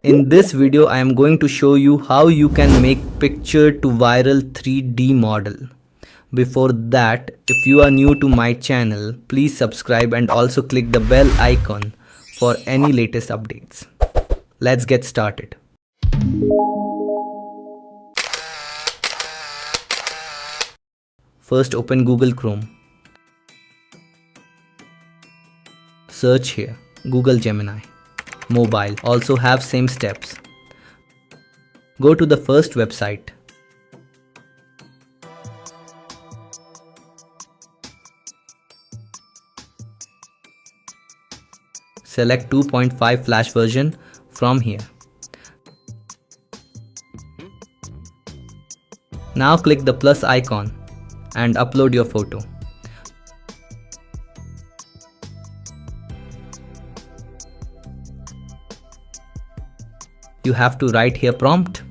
In this video, I am going to show you how you can make picture to viral 3D model. Before that, if you are new to my channel, please subscribe and also click the bell icon for any latest updates. Let's get started. First, open Google Chrome. Search here, Google Gemini. Mobile also have same steps. Go to the first website. Select 2.5 flash version from here. Now click the plus icon and upload your photo. You have to write here prompt.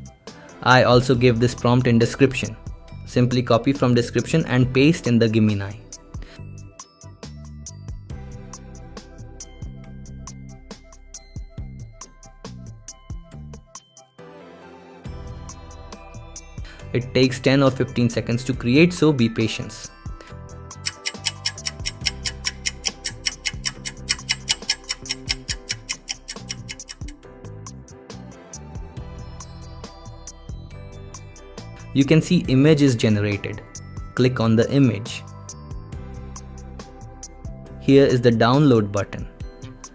I also give this prompt in description. Simply copy from description and paste in the Gemini. It takes 10 or 15 seconds to create, so be patient. You can see image is generated. Click on the image. Here is the download button.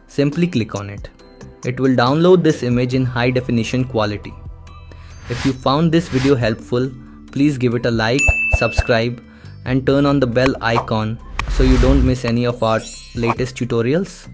Simply click on it. It will download this image in high definition quality. If you found this video helpful, please give it a like, subscribe and turn on the bell icon so you don't miss any of our latest tutorials.